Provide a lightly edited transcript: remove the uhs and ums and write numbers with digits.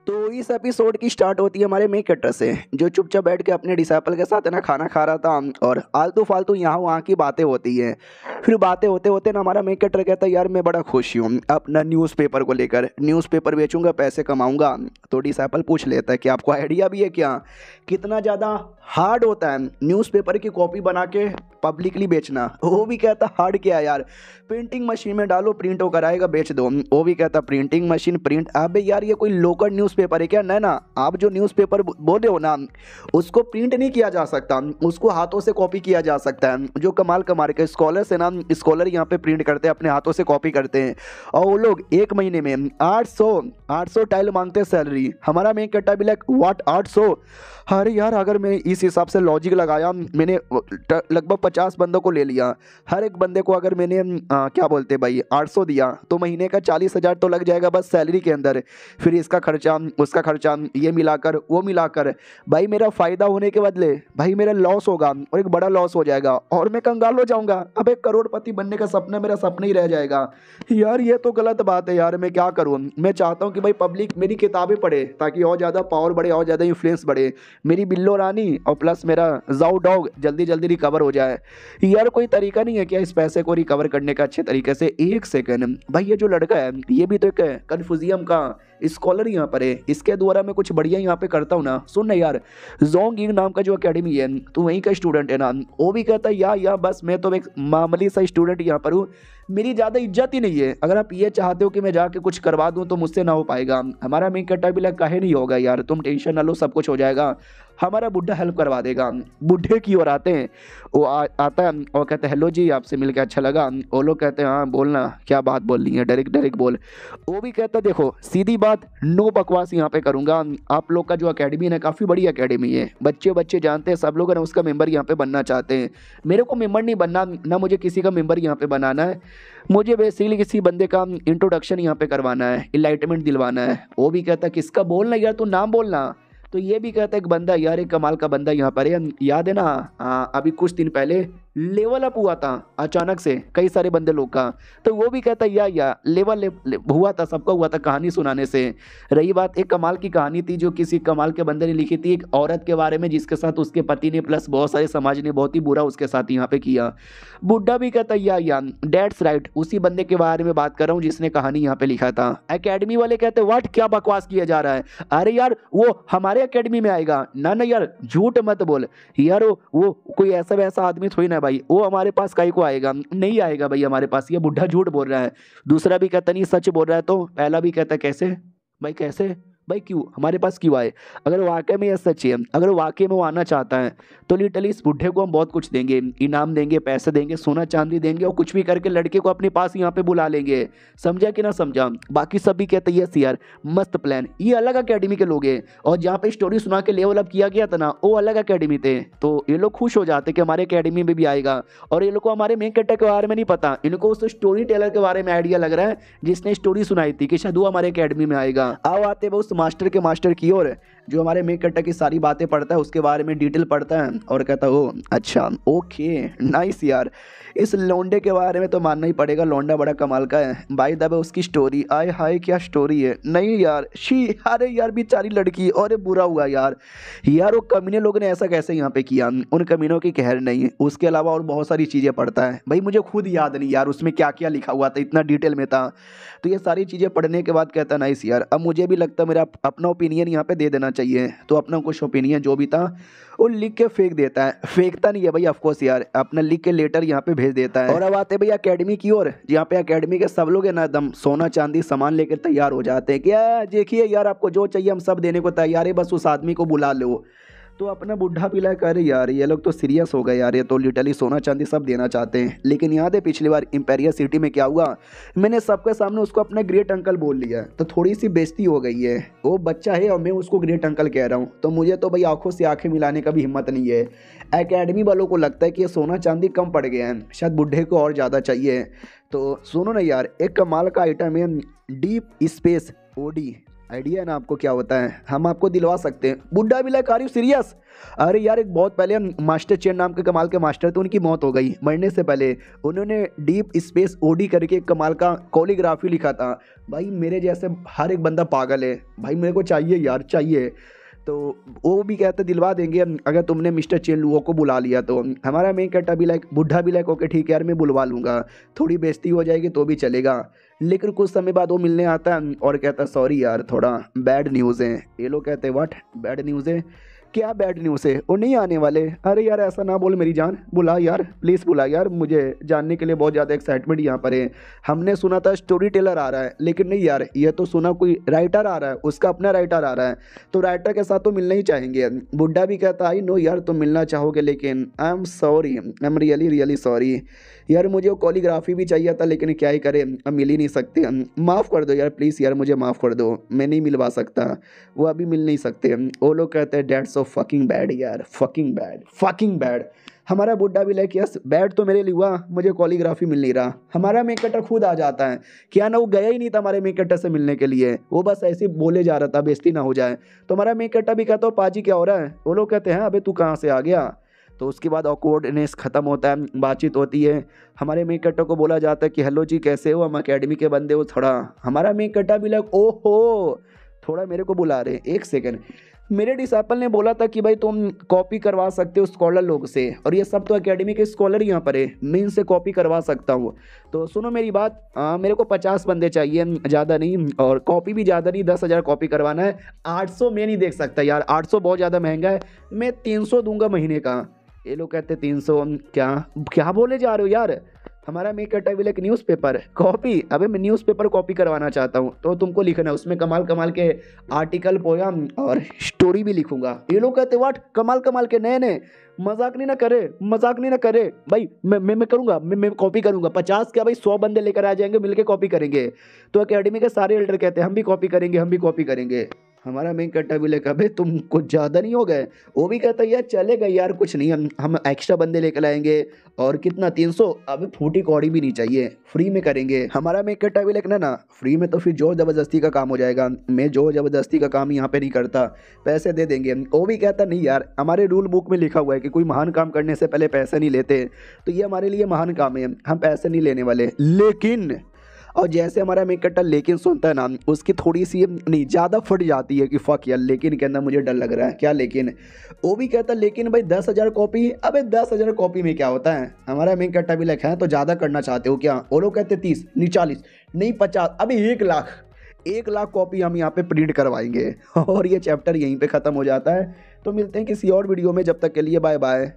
तो इस एपिसोड की स्टार्ट होती है हमारे मेन कैरेक्टर से, जो चुपचाप बैठ के अपने डिसाइपल के साथ है ना खाना खा रहा था और आलतू फालतू यहाँ वहाँ की बातें होती हैं। फिर बातें होते होते ना हमारा मेन कैरेक्टर कहता है यार मैं बड़ा खुश हूँ अपना न्यूज़पेपर को लेकर, न्यूज़पेपर बेचूंगा पैसे कमाऊंगा। तो डिसाइपल पूछ लेता है कि आपको आइडिया भी है क्या कितना ज़्यादा हार्ड होता है न्यूज़पेपर की कॉपी बना के पब्लिकली बेचना। वो भी कहता हार्ड क्या यार, प्रिंटिंग मशीन में डालो प्रिंट होकर आएगा बेच दो। वो भी कहता प्रिंटिंग मशीन प्रिंट, अबे यार ये कोई लोकल न्यूज़पेपर है क्या? नहीं ना, आप जो न्यूज़पेपर बोले हो ना उसको प्रिंट नहीं किया जा सकता, उसको हाथों से कॉपी किया जा सकता है। जो कमाल कमाल के स्कॉलर्स है ना, स्कॉलर यहाँ पे प्रिंट करते हैं, अपने हाथों से कॉपी करते हैं और वो लोग एक महीने में 800 टाइल मांगते हैं सैलरी। हमारा मेन कहता भी लाइक व्हाट 800? अरे यार अगर मैं इस हिसाब से लॉजिक लगाया, मैंने लगभग 50 बंदों को ले लिया, हर एक बंदे को अगर मैंने क्या बोलते भाई 800 दिया तो महीने का 40,000 तो लग जाएगा बस सैलरी के अंदर। फिर इसका खर्चा उसका खर्चा ये मिलाकर वो मिलाकर भाई मेरा फ़ायदा होने के बदले भाई मेरा लॉस होगा और एक बड़ा लॉस हो जाएगा और मैं कंगाल हो जाऊंगा। अब एक करोड़पति बनने का सपना मेरा सपना ही रह जाएगा। यार ये तो गलत बात है यार, मैं क्या करूँ? मैं चाहता हूँ कि भाई पब्लिक मेरी किताबें पढ़े ताकि और ज़्यादा पावर बढ़े और ज़्यादा इन्फ्लुएंस बढ़े, मेरी बिल्लो रानी और प्लस मेरा जाओ डॉग जल्दी जल्दी रिकवर हो जाए। यार कोई तरीका नहीं है क्या इस पैसे को रिकवर करने का अच्छे तरीके से? एक सेकंड भाई, ये जो लड़का है ये भी तो एक कन्फ्यूजियम का स्कॉलर यहाँ पर है, इसके द्वारा मैं कुछ बढ़िया यहाँ पे करता हूँ ना। सुन ना यार, जोंग यिंग नाम का जो एकेडमी है तू वहीं का स्टूडेंट है ना? वो भी कहता है या बस मैं तो एक मामूली सा स्टूडेंट यहाँ पर हूँ, मेरी ज़्यादा इज्जत ही नहीं है। अगर आप ये चाहते हो कि मैं जाके कुछ करवा दूँ तो मुझसे ना हो पाएगा। हमारा मेन कट्टा भी लग काहे नहीं होगा यार, तुम टेंशन ना लो सब कुछ हो जाएगा, हमारा बुढ़ा हेल्प करवा देगा। बुढ़े की ओर आते हैं, वो आता है और कहते हैं हेलो जी आपसे मिलकर अच्छा लगा। वो लोग कहते हैं हाँ बोलना क्या बात बोलनी है, डायरेक्ट बोल। वो भी कहता है देखो सीधी बात, नो बकवास यहाँ पे करूँगा। आप लोग का जो एकेडमी है काफ़ी बड़ी एकेडमी है, बच्चे जानते हैं, सब लोग ना उसका मेंबर यहाँ पे बनना चाहते हैं। मेरे को मेंबर नहीं बनना ना, मुझे किसी का मेंबर यहाँ पे बनाना है, मुझे बेसिकली किसी बंदे का इंट्रोडक्शन यहाँ पे करवाना है, इनलाइटमेंट दिलवाना है। वो भी कहता है किसका बोलना यार, तू नाम बोलना। तो ये भी कहता है एक बंदा यार, एक कमाल का बंदा यहाँ पर है, याद है ना अभी कुछ दिन पहले लेवल अप हुआ था अचानक से कई सारे बंदे लोग का। तो वो भी कहता है या लेवल हुआ था, सबका हुआ था कहानी सुनाने से। रही बात एक कमाल की कहानी थी जो किसी कमाल के बंदे ने लिखी थी, एक औरत के बारे में जिसके साथ उसके पति ने प्लस बहुत सारे समाज ने बहुत ही बुरा उसके साथ यहाँ पे किया। बुड्ढा भी कहता है या डेट्स राइट, उसी बंदे के बारे में बात कर रहा हूँ जिसने कहानी यहाँ पे लिखा था। एकेडमी वाले कहते हैं व्हाट, क्या बकवास किया जा रहा है? अरे यार वो हमारे एकेडमी में आएगा ना यार, झूठ मत बोल यार, वो कोई ऐसा वैसा आदमी थोड़ी ना भाई, वो हमारे पास काहे को आएगा? नहीं आएगा भाई हमारे पास, ये बुढ़ा झूठ बोल रहा है। दूसरा भी कहता नहीं सच बोल रहा है। तो पहला भी कहता कैसे भाई, कैसे भाई, क्यों हमारे पास क्यों आए? अगर वाकई में यह सच है, अगर वाकई में वो आना चाहता है तो लिटरली इस बुढ़े को हम बहुत कुछ देंगे, इनाम देंगे, पैसे देंगे, सोना चांदी देंगे और कुछ भी करके लड़के को अपने पास यहाँ पे बुला लेंगे। समझा कि ना समझा? बाकी सब भी कहते हैं यस यार मस्त प्लान। ये अलग अकेडमी के लोग हैं और जहाँ पे स्टोरी सुना के लेवल अप किया गया था ना वो अलग अकेडमी थे। तो ये लोग खुश हो जाते कि हमारे अकेडमी में भी आएगा। और ये लोग को हमारे मेन कैरेक्टर के बारे में नहीं पता, इनको उस स्टोरी टेलर के बारे में आइडिया लग रहा है जिसने स्टोरी सुनाई थी कि शायद वो हमारे अकेडमी में आएगा। आओ आते हैं उस मास्टर की ओर जो हमारे मेन कैरेक्टर की सारी बातें पढ़ता है, उसके बारे में डिटेल पढ़ता है और कहता है ओ अच्छा ओके नाइस यार। इस लौंडे के बारे में तो मानना ही पड़ेगा, लौंडा बड़ा कमाल का है। बाय द वे उसकी स्टोरी, आय हाय क्या स्टोरी है। नहीं यार शी, अरे यार बेचारी लड़की, और बुरा हुआ यार वो कमीने लोगों ने ऐसा कैसे यहाँ पे किया, उन कमीनों की कहर नहीं। उसके अलावा और बहुत सारी चीज़ें पढ़ता है भाई, मुझे खुद याद नहीं यार उसमें क्या क्या लिखा हुआ था, इतना डिटेल में था। तो ये सारी चीज़ें पढ़ने के बाद कहता नाइस यार, अब मुझे भी लगता है मेरा अपना ओपिनियन यहाँ पे दे देना चाहिए। तो अपना कुछ ओपिनियन जो भी था वो लिख के फेंक देता है, फेंकता नहीं है भाई ऑफकोर्स यार, अपना लिख के लेटर यहाँ पे भेज देता है। और अब आते भाई अकेडमी की ओर, जहाँ पे अकेडमी के सब लोग है ना एकदम सोना चांदी सामान लेकर तैयार हो जाते हैं। क्या देखिए यार आपको जो चाहिए हम सब देने को तैयार है, बस उस आदमी को बुला लो। तो अपना बुढ़ा पिला कर यार ये लोग तो सीरियस हो गए यार, ये तो लिटरली सोना चांदी सब देना चाहते हैं। लेकिन याद है पिछली बार इंपेरियल सिटी में क्या हुआ, मैंने सबके सामने उसको अपना ग्रेट अंकल बोल लिया तो थोड़ी सी बेइज्जती हो गई है। वो बच्चा है और मैं उसको ग्रेट अंकल कह रहा हूँ, तो मुझे तो भाई आंखों से आंखें मिलाने का भी हिम्मत नहीं है। एकेडमी वालों को लगता है कि ये सोना चांदी कम पड़ गया है, शायद बुढ़े को और ज़्यादा चाहिए। तो सुनो ना यार, एक कमाल का आइटम है डीप स्पेस ओडी, आइडिया है ना आपको क्या होता है, हम आपको दिलवा सकते हैं। बुड्ढा भी लाइक आर यू सीरियस? अरे यार एक बहुत पहले मास्टर चेन नाम के कमाल के मास्टर थे, उनकी मौत हो गई। मरने से पहले उन्होंने डीप स्पेस ओडी करके एक कमाल का कोलिग्राफी लिखा था। भाई मेरे जैसे हर एक बंदा पागल है भाई, मेरे को चाहिए यार चाहिए। तो वो भी कहते दिलवा देंगे अगर तुमने मिस्टर चेन लुओ को बुला लिया तो। हमारा मेन कट्टा भी लाइक बुढ़ा भी लाइक ओके ठीक है यार मैं बुलवा लूँगा, थोड़ी बेइज्जती हो जाएगी तो भी चलेगा। लेकिन कुछ समय बाद वो मिलने आता है और कहता है सॉरी यार थोड़ा बैड न्यूज़ है। ये लोग कहते हैं व्हाट बैड न्यूज़ है, क्या बैड न्यूज़ है? वो नहीं आने वाले? अरे यार ऐसा ना बोल मेरी जान, बुला यार प्लीज़ बुला यार, मुझे जानने के लिए बहुत ज़्यादा एक्साइटमेंट यहाँ पर है। हमने सुना था स्टोरी टेलर आ रहा है, लेकिन नहीं यार ये तो सुना कोई राइटर आ रहा है, उसका अपना राइटर आ रहा है, तो राइटर के साथ तो मिलना ही चाहेंगे। बुड्ढा भी कहता आई नो यार तुम मिलना चाहोगे, लेकिन I am sorry, I am really really sorry यार, मुझे वो कोलिग्राफी भी चाहिए था लेकिन क्या ही करें अब मिल ही नहीं सकते। माफ़ कर दो यार प्लीज़ यार, मुझे माफ़ कर दो, मैं नहीं मिलवा सकता, वो अभी मिल नहीं सकते। वो लोग कहते हैं डेट्स सो फकिंग बैड यार, फकिंग बैड फकिंग बैड। हमारा बुड्ढा भी लाइक यस बैड तो मेरे लिए हुआ, मुझे कोलिग्राफी मिल नहीं रहा। हमारा मेक कटर खुद आ जाता है, क्या ना वो गया ही नहीं था हमारे मेक कटर से मिलने के लिए, वो बस ऐसे ही बोले जा रहा था बेइज्जती ना हो जाए। तो हमारा मेक कटर भी कहता हो पाजी क्या हो रहा है? वो लोग कहते हैं अबे तू कहाँ से आ गया? तो उसके बाद ऑकवर्डनेस ख़त्म होता है, बातचीत होती है। हमारे मेक कट्टा को बोला जाता है कि हेलो जी कैसे हो, हम अकेडमी के बंदे हो थोड़ा। हमारा मेक कट्टा भी लग ओहो थोड़ा मेरे को बुला रहे, एक सेकंड। मेरे डिसाइपल ने बोला था कि भाई तुम कॉपी करवा सकते हो स्कॉलर लोग से, और ये सब तो एकेडमी के स्कॉलर यहाँ पर है, मैं इनसे कॉपी करवा सकता हूँ। तो सुनो मेरी बात, मेरे को 50 बंदे चाहिए, ज़्यादा नहीं, और कॉपी भी ज़्यादा नहीं, 10,000 कॉपी करवाना है। 800 में नहीं देख सकता यार, 800 बहुत ज़्यादा महंगा है, मैं 300 दूंगा महीने का। ये लोग कहते 300 क्या क्या बोले जा रहे हो यार? हमारा मेक कटा विल एक न्यूज़पेपर कॉपी, अबे मैं न्यूज़पेपर कॉपी करवाना चाहता हूँ, तो तुमको लिखना है उसमें कमाल कमाल के आर्टिकल पोयम और स्टोरी भी लिखूंगा। ये लोग कहते व्हाट कमाल कमाल के नए नए, मजाक नहीं ना करे, मजाक नहीं ना करे भाई, मैं करूँगा, मैं कॉपी करूँगा। 50 क्या भाई 100 बंदे लेकर आ जाएंगे, मिलके कॉपी करेंगे। तो एकेडमी के सारे एल्डर कहते हैं हम भी कॉपी करेंगे, हम भी कॉपी करेंगे। हमारा मेन कट्टा भी लेकर भाई तुम कुछ ज़्यादा नहीं हो गए? वो भी कहता है यार चलेगा यार कुछ नहीं, हम एक्स्ट्रा बंदे लेकर आएंगे। और कितना 300? अबे फूटी कौड़ी भी नहीं चाहिए, फ्री में करेंगे। हमारा मेक कट्टा भी लेकर ना फ्री में तो फिर जोर ज़बरदस्ती का काम हो जाएगा, मैं जोर ज़बरदस्ती का काम यहाँ पे नहीं करता, पैसे दे देंगे। वो भी कहता नहीं यार हमारे रूल बुक में लिखा हुआ है कि कोई महान काम करने से पहले पैसे नहीं लेते, तो ये हमारे लिए महान काम है, हम पैसे नहीं लेने वाले। लेकिन और जैसे हमारा मेक कट्टा लेकिन सुनता है ना, उसकी थोड़ी सी नहीं ज़्यादा फट जाती है कि फक यार लेकिन के अंदर मुझे डर लग रहा है। क्या लेकिन? वो भी कहता है लेकिन भाई 10,000 कॉपी, अबे 10,000 कॉपी में क्या होता है? हमारा मेक कट्टा भी लिखा है तो ज़्यादा करना चाहते हो क्या? वो लोग कहते 30 नहीं 40 नहीं 50, अभी 1 लाख कॉपी हम यहाँ पे प्रिंट करवाएंगे। और ये चैप्टर यहीं पे ख़त्म हो जाता है। तो मिलते हैं किसी और वीडियो में, जब तक के लिए बाय बाय।